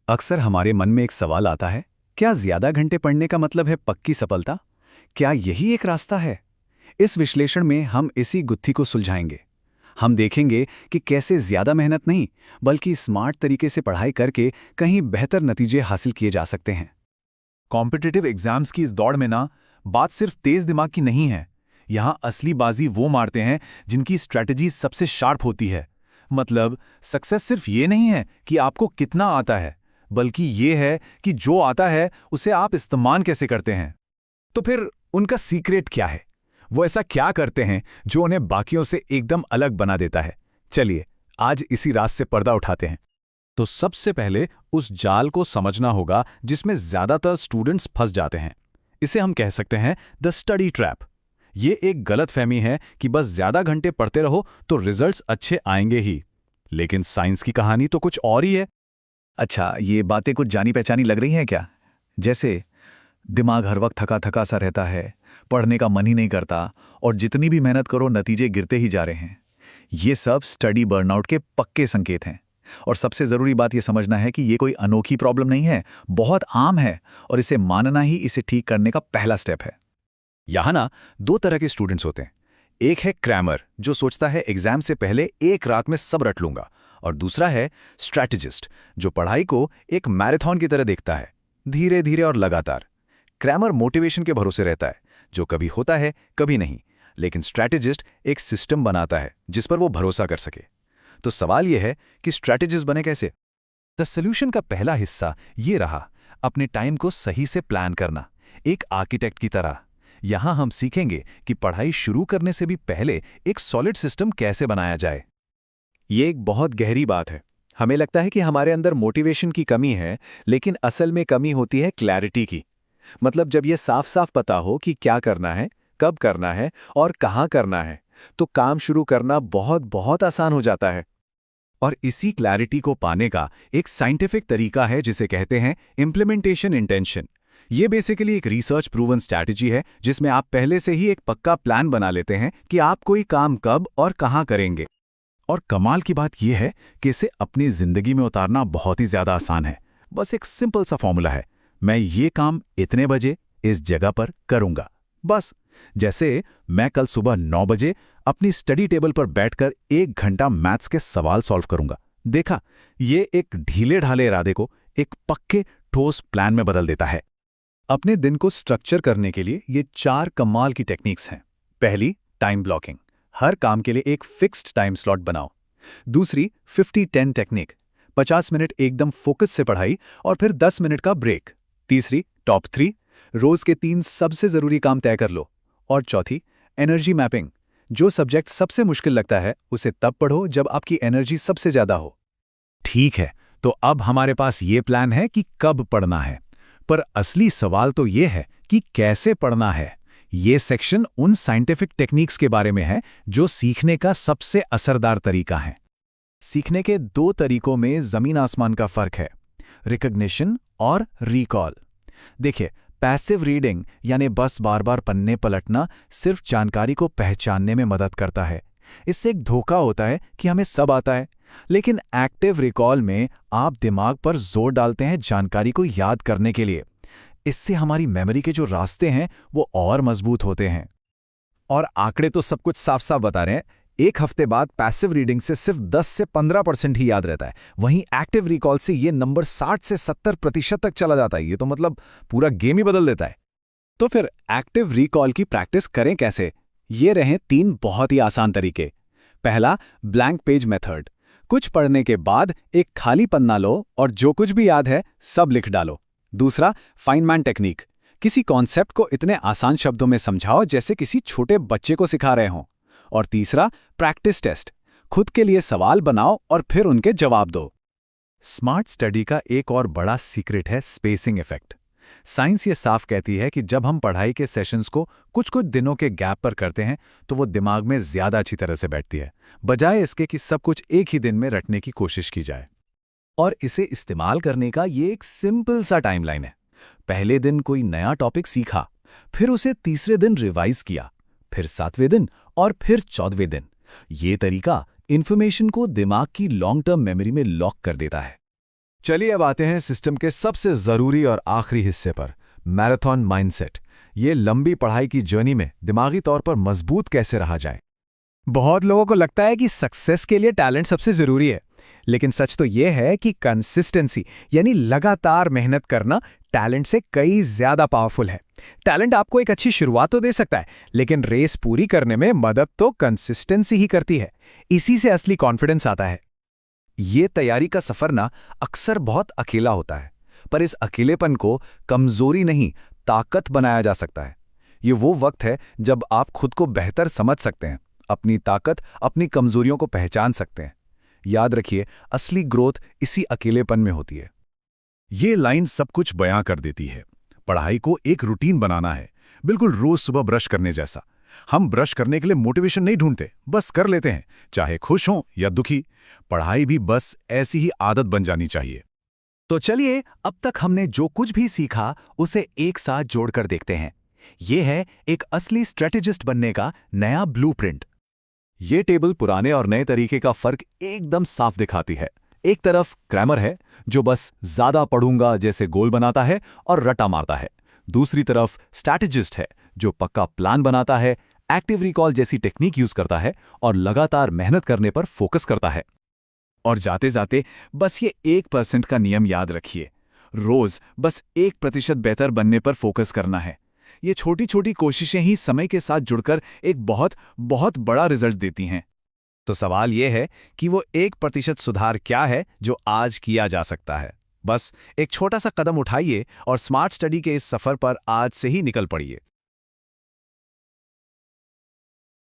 अक्सर हमारे मन में एक सवाल आता है, क्या ज्यादा घंटे पढ़ने का मतलब है पक्की सफलता? क्या यही एक रास्ता है? इस विश्लेषण में हम इसी गुत्थी को सुलझाएंगे। हम देखेंगे कि कैसे ज्यादा मेहनत नहीं, बल्कि स्मार्ट तरीके से पढ़ाई करके कहीं बेहतर नतीजे हासिल किए जा सकते हैं। कॉम्पिटिटिव एग्जाम्स की इस दौड़ में ना, बात सिर्फ तेज दिमाग की नहीं है। यहां असली बाजी वो मारते हैं जिनकी स्ट्रैटेजी सबसे शार्प होती है। मतलब सक्सेस सिर्फ ये नहीं है कि आपको कितना आता है, बल्कि ये है कि जो आता है उसे आप इस्तेमाल कैसे करते हैं। तो फिर उनका सीक्रेट क्या है? वो ऐसा क्या करते हैं जो उन्हें बाकियों से एकदम अलग बना देता है? चलिए, आज इसी राज से पर्दा उठाते हैं। तो सबसे पहले उस जाल को समझना होगा जिसमें ज्यादातर स्टूडेंट्स फंस जाते हैं। इसे हम कह सकते हैं द स्टडी ट्रैप। ये एक गलतफहमी है कि बस ज्यादा घंटे पढ़ते रहो तो रिजल्ट्स अच्छे आएंगे ही। लेकिन साइंस की कहानी तो कुछ और ही है। अच्छा, ये बातें कुछ जानी पहचानी लग रही हैं क्या? जैसे दिमाग हर वक्त थका थका सा रहता है, पढ़ने का मन ही नहीं करता, और जितनी भी मेहनत करो नतीजे गिरते ही जा रहे हैं। ये सब स्टडी बर्नआउट के पक्के संकेत हैं। और सबसे ज़रूरी बात ये समझना है कि ये कोई अनोखी प्रॉब्लम नहीं है, बहुत आम है, और इसे मानना ही इसे ठीक करने का पहला स्टेप है। यहाँ ना दो तरह के स्टूडेंट्स होते हैं। एक है क्रैमर, जो सोचता है एग्जाम से पहले एक रात में सब रट लूंगा, और दूसरा है स्ट्रैटेजिस्ट, जो पढ़ाई को एक मैराथन की तरह देखता है, धीरे धीरे और लगातार। क्रैमर मोटिवेशन के भरोसे रहता है, जो कभी होता है कभी नहीं, लेकिन स्ट्रैटेजिस्ट एक सिस्टम बनाता है जिस पर वो भरोसा कर सके। तो सवाल यह है कि स्ट्रैटेजिस्ट बने कैसे? द सॉल्यूशन का पहला हिस्सा ये रहा, अपने टाइम को सही से प्लान करना, एक आर्किटेक्ट की तरह। यहां हम सीखेंगे कि पढ़ाई शुरू करने से भी पहले एक सॉलिड सिस्टम कैसे बनाया जाए। ये एक बहुत गहरी बात है। हमें लगता है कि हमारे अंदर मोटिवेशन की कमी है, लेकिन असल में कमी होती है क्लैरिटी की। मतलब जब यह साफ साफ पता हो कि क्या करना है, कब करना है और कहाँ करना है, तो काम शुरू करना बहुत बहुत आसान हो जाता है। और इसी क्लैरिटी को पाने का एक साइंटिफिक तरीका है जिसे कहते हैं इम्प्लीमेंटेशन इंटेंशन। ये बेसिकली एक रिसर्च प्रूवन स्ट्रैटेजी है जिसमें आप पहले से ही एक पक्का प्लान बना लेते हैं कि आप कोई काम कब और कहाँ करेंगे। और कमाल की बात यह है कि इसे अपनी जिंदगी में उतारना बहुत ही ज्यादा आसान है। बस एक सिंपल सा फॉर्मूला है, मैं ये काम इतने बजे इस जगह पर करूंगा। बस जैसे मैं कल सुबह 9 बजे अपनी स्टडी टेबल पर बैठकर 1 घंटा मैथ्स के सवाल सॉल्व करूंगा। देखा, ये एक ढीले ढाले इरादे को एक पक्के ठोस प्लान में बदल देता है। अपने दिन को स्ट्रक्चर करने के लिए ये 4 कमाल की टेक्निक्स हैं। पहली, टाइम ब्लॉकिंग, हर काम के लिए एक फिक्स्ड टाइम स्लॉट बनाओ। दूसरी, 50-10 टेक्निक, 50 मिनट एकदम फोकस से पढ़ाई और फिर 10 मिनट का ब्रेक। तीसरी, टॉप 3, रोज के 3 सबसे जरूरी काम तय कर लो। और चौथी, एनर्जी मैपिंग, जो सब्जेक्ट सबसे मुश्किल लगता है उसे तब पढ़ो जब आपकी एनर्जी सबसे ज्यादा हो। ठीक है, तो अब हमारे पास ये प्लान है कि कब पढ़ना है, पर असली सवाल तो ये है कि कैसे पढ़ना है। ये सेक्शन उन साइंटिफिक टेक्निक्स के बारे में है जो सीखने का सबसे असरदार तरीका है। सीखने के 2 तरीकों में जमीन आसमान का फर्क है, रिकॉग्निशन और रिकॉल। देखिए, पैसिव रीडिंग यानी बस बार बार पन्ने पलटना सिर्फ जानकारी को पहचानने में मदद करता है। इससे एक धोखा होता है कि हमें सब आता है, लेकिन एक्टिव रिकॉल में आप दिमाग पर जोर डालते हैं जानकारी को याद करने के लिए। इससे हमारी मेमोरी के जो रास्ते हैं वो और मजबूत होते हैं। और आंकड़े तो सब कुछ साफ साफ बता रहे हैं। 1 हफ्ते बाद पैसिव रीडिंग से सिर्फ 10 से 15% ही याद रहता है, वहीं एक्टिव रिकॉल से ये नंबर 60 से 70% तक चला जाता है। ये तो मतलब पूरा गेम ही बदल देता है। तो फिर एक्टिव रिकॉल की प्रैक्टिस करें कैसे? ये रहे 3 बहुत ही आसान तरीके। पहला, ब्लैंक पेज मेथड। कुछ पढ़ने के बाद एक खाली पन्ना लो और जो कुछ भी याद है सब लिख डालो। दूसरा, फाइनमैन टेक्निक। किसी कॉन्सेप्ट को इतने आसान शब्दों में समझाओ जैसे किसी छोटे बच्चे को सिखा रहे हों। और तीसरा, प्रैक्टिस टेस्ट। खुद के लिए सवाल बनाओ और फिर उनके जवाब दो। स्मार्ट स्टडी का एक और बड़ा सीक्रेट है स्पेसिंग इफेक्ट। साइंस ये साफ कहती है कि जब हम पढ़ाई के सेशंस को कुछ कुछ दिनों के गैप पर करते हैं तो वो दिमाग में ज्यादा अच्छी तरह से बैठती है, बजाय इसके कि सब कुछ एक ही दिन में रटने की कोशिश की जाए। और इसे इस्तेमाल करने का ये एक सिंपल सा टाइमलाइन है। पहले दिन कोई नया टॉपिक सीखा, फिर उसे तीसरे दिन रिवाइज किया, फिर 7वें दिन और फिर 14वें दिन। ये तरीका इन्फॉर्मेशन को दिमाग की लॉन्ग टर्म मेमोरी में लॉक कर देता है। चलिए अब आते हैं सिस्टम के सबसे ज़रूरी और आखिरी हिस्से पर, मैराथन माइंडसेट। ये लंबी पढ़ाई की जर्नी में दिमागी तौर पर मजबूत कैसे रहा जाए। बहुत लोगों को लगता है कि सक्सेस के लिए टैलेंट सबसे ज़रूरी है, लेकिन सच तो ये है कि कंसिस्टेंसी यानी लगातार मेहनत करना टैलेंट से कई ज़्यादा पावरफुल है। टैलेंट आपको एक अच्छी शुरुआत तो दे सकता है, लेकिन रेस पूरी करने में मदद तो कंसिस्टेंसी ही करती है। इसी से असली कॉन्फिडेंस आता है। ये तैयारी का सफ़र ना अक्सर बहुत अकेला होता है, पर इस अकेलेपन को कमज़ोरी नहीं, ताकत बनाया जा सकता है। ये वो वक्त है जब आप खुद को बेहतर समझ सकते हैं, अपनी ताकत, अपनी कमज़ोरियों को पहचान सकते हैं। याद रखिए, असली ग्रोथ इसी अकेलेपन में होती है। ये लाइन सब कुछ बयां कर देती है। पढ़ाई को एक रूटीन बनाना है, बिल्कुल रोज सुबह ब्रश करने जैसा। हम ब्रश करने के लिए मोटिवेशन नहीं ढूंढते, बस कर लेते हैं, चाहे खुश हों या दुखी। पढ़ाई भी बस ऐसी ही आदत बन जानी चाहिए। तो चलिए, अब तक हमने जो कुछ भी सीखा उसे एक साथ जोड़कर देखते हैं। ये है एक असली स्ट्रेटेजिस्ट बनने का नया ब्लूप्रिंट। ये टेबल पुराने और नए तरीके का फर्क एकदम साफ दिखाती है। एक तरफ क्रैमर है, जो बस ज्यादा पढ़ूंगा जैसे गोल बनाता है और रटा मारता है। दूसरी तरफ स्ट्रैटेजिस्ट है, जो पक्का प्लान बनाता है, एक्टिव रिकॉल जैसी टेक्निक यूज करता है और लगातार मेहनत करने पर फोकस करता है। और जाते जाते बस ये 1% का नियम याद रखिए, रोज बस 1% बेहतर बनने पर फोकस करना है। ये छोटी छोटी कोशिशें ही समय के साथ जुड़कर एक बहुत बहुत बड़ा रिजल्ट देती हैं। तो सवाल ये है कि वो 1% सुधार क्या है जो आज किया जा सकता है। बस एक छोटा सा कदम उठाइए और स्मार्ट स्टडी के इस सफर पर आज से ही निकल पड़िए।